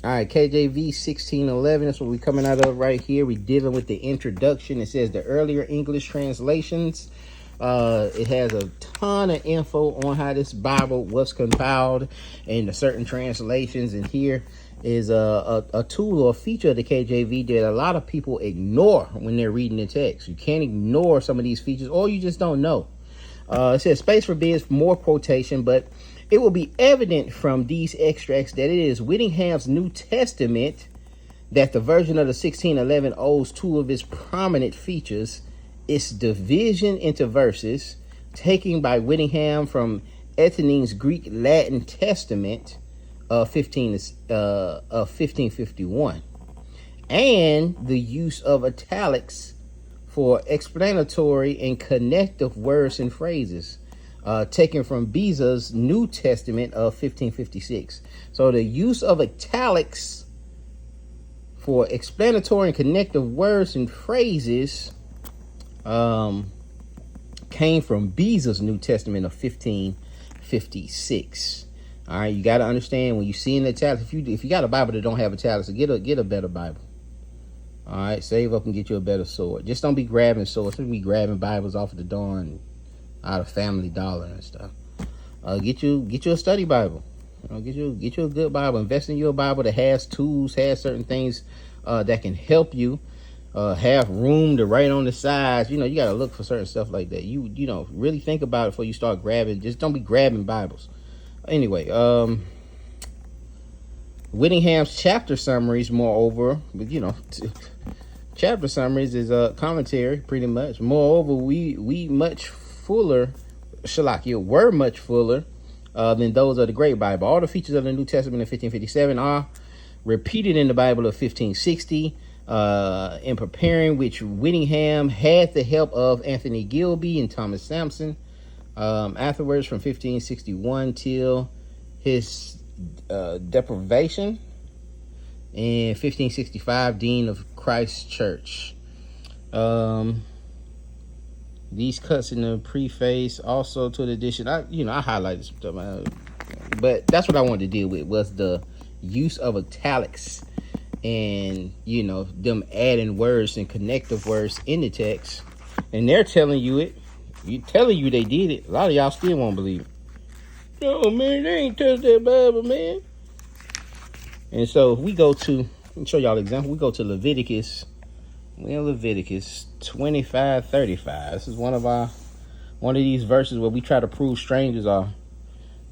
All right, KJV 1611. That's what we're coming out of right here. We're dealing with the introduction. It says the earlier English translations. It has a ton of info on how this Bible was compiled and the certain translations. And here is a tool or a feature of the KJV that a lot of people ignore when they're reading the text. You can't ignore some of these features, or you just don't know. It says space forbids more quotation, but it will be evident from these extracts that it is Whittingham's New Testament that the version of the 1611 owes two of its prominent features: its division into verses, taken by Whittingham from Ethaning's Greek Latin Testament of 1551, and the use of italics for explanatory and connective words and phrases, taken from Beza's New Testament of 1556. So the use of italics for explanatory and connective words and phrases came from Beza's New Testament of 1556. All right, you got to understand when you see in italics, if you got a Bible that don't have italics, get a better Bible. All right, save up and get you a better sword. Just don't be grabbing swords. Don't be grabbing Bibles off of the door and out of Family Dollar and stuff. Get you a study Bible. Get you a good Bible. Invest in your Bible that has tools, has certain things that can help you. Have room to write on the sides. You got to look for certain stuff like that. You really think about it before you start grabbing. Just don't be grabbing Bibles. Anyway, Whittingham's chapter summaries, moreover, chapter summaries is a commentary, pretty much. Moreover, we much fuller, were much fuller than those of the Great Bible. All the features of the New Testament in 1557 are repeated in the Bible of 1560. In preparing which Whittingham had the help of Anthony Gilby and Thomas Sampson. Afterwards, from 1561 till his deprivation in 1565, Dean of Christ Church. These cuts in the preface also to the edition. I highlighted some stuff, but that's what I wanted to deal with, was the use of italics and them adding words and connective words in the text, and they're telling you it. Telling you they did it. A lot of y'all still won't believe it. No, man, they ain't touched that Bible, man. And so if we go to, let me show y'all an example. We go to Leviticus 25:35. This is one of these verses where we try to prove strangers are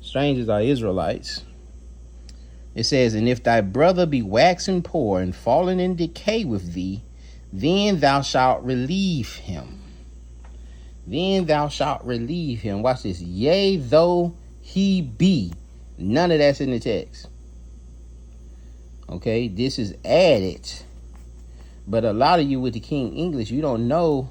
Israelites. It says, and if thy brother be waxen poor and fallen in decay with thee, then thou shalt relieve him. Watch this. Yea, though he be. None of that's in the text. Okay, this is added. But a lot of you with the King English, you don't know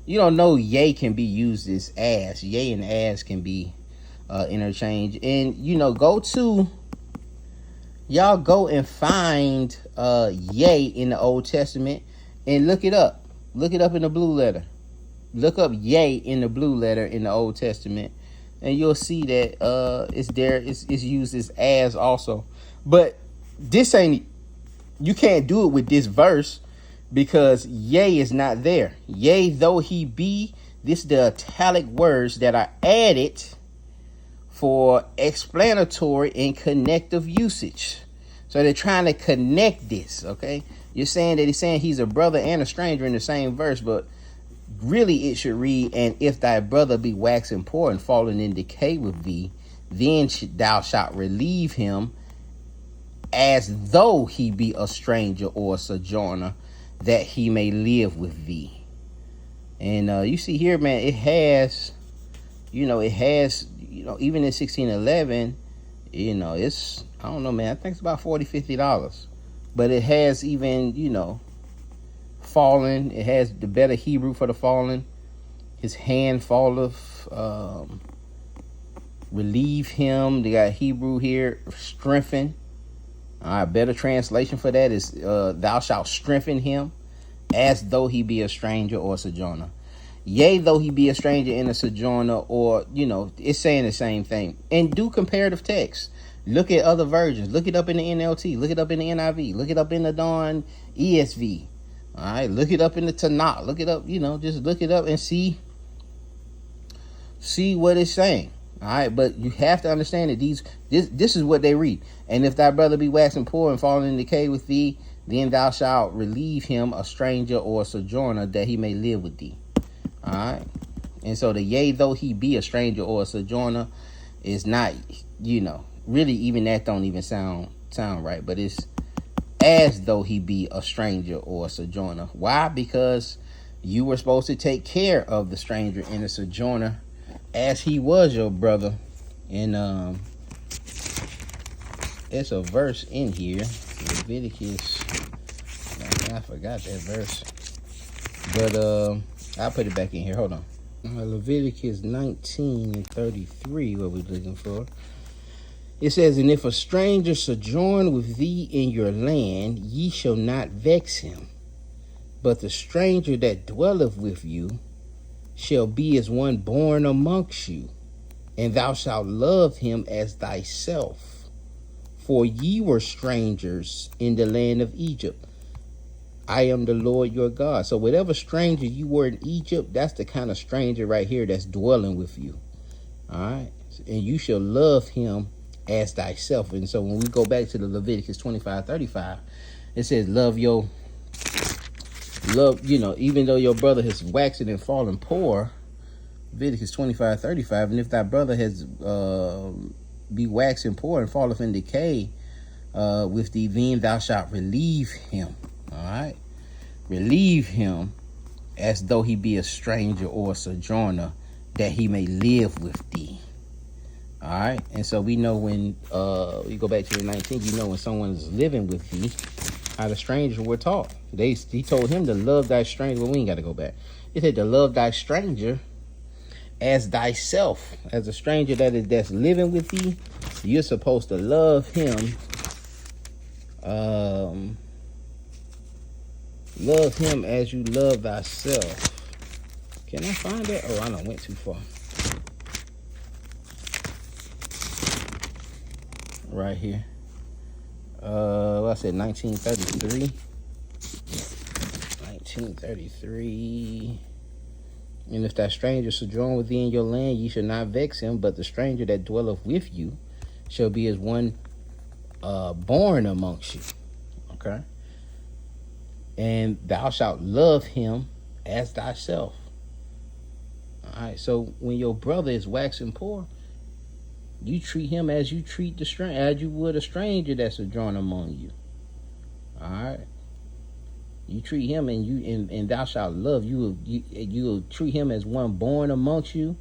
yea can be used as as. Yea and as can be interchanged. And go and find yea in the Old Testament and look it up. Look it up in the blue letter. Look up yea in the blue letter in the Old Testament, and you'll see that it's there. It's used as also. But you can't do it with this verse because yea is not there. Yea, though he be. This is the italic words that are added for explanatory and connective usage. So they're trying to connect this, okay? You're saying that he's saying he's a brother and a stranger in the same verse, but really it should read, and if thy brother be waxen poor and fallen in decay with thee, then thou shalt relieve him, as though he be a stranger or a sojourner, that he may live with thee. And you see here, man, it has, even in 1611, it's, I don't know, man, I think it's about $40-$50. But it has even, fallen. It has the better Hebrew for the fallen. His hand falleth, relieve him. They got Hebrew here, strengthen. Better translation for that is thou shalt strengthen him, as though he be a stranger or a sojourner. Yea, though he be a stranger and a sojourner, or, it's saying the same thing. And do comparative text. Look at other versions. Look it up in the NLT. Look it up in the NIV. Look it up in the darn ESV. All right. Look it up in the Tanakh. Look it up, just look it up and see what it's saying. All right. But you have to understand that this is what they read. And if thy brother be waxing poor and falling in decay with thee, then thou shalt relieve him, a stranger or a sojourner, that he may live with thee. All right. And so the yea, though he be a stranger or a sojourner, is not, really even that don't even sound right. But it's as though he be a stranger or a sojourner. Why? Because you were supposed to take care of the stranger and the sojourner as he was your brother. And it's a verse in here, Leviticus. I forgot that verse, but I'll put it back in here. Hold on. Leviticus 19:33, what we're looking for. It says, and if a stranger sojourn with thee in your land, ye shall not vex him. But the stranger that dwelleth with you shall be as one born amongst you, and thou shalt love him as thyself. For ye were strangers in the land of Egypt. I am the Lord your God. So whatever stranger you were in Egypt, that's the kind of stranger right here that's dwelling with you. All right. And you shall love him as thyself. And so when we go back to the Leviticus 25:35, it says, even though your brother has waxed and fallen poor, Leviticus 25:35, and if thy brother has be waxing poor and falleth in decay with thee, then thou shalt relieve him. All right. Relieve him as though he be a stranger or a sojourner, that he may live with thee. All right. And so we know when we go back to the 19, when someone is living with thee, how the strangers were taught. He told him to love thy stranger. Well, we ain't got to go back. He said to love thy stranger as thyself. As a stranger that's living with thee, you're supposed to love him. Love him as you love thyself. Can I find that? Oh, I done went too far. Right here. I said 1933. 1933. And if that stranger sojourn with thee in your land, ye shall not vex him, but the stranger that dwelleth with you shall be as one born amongst you. Okay. And thou shalt love him as thyself. All right. So when your brother is waxing poor, you treat him as you treat the stranger, as you would a stranger that's sojourn among you. All right. You treat him, and thou shalt love. You will treat him as one born amongst you,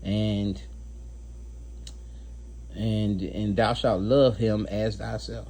and thou shalt love him as thyself.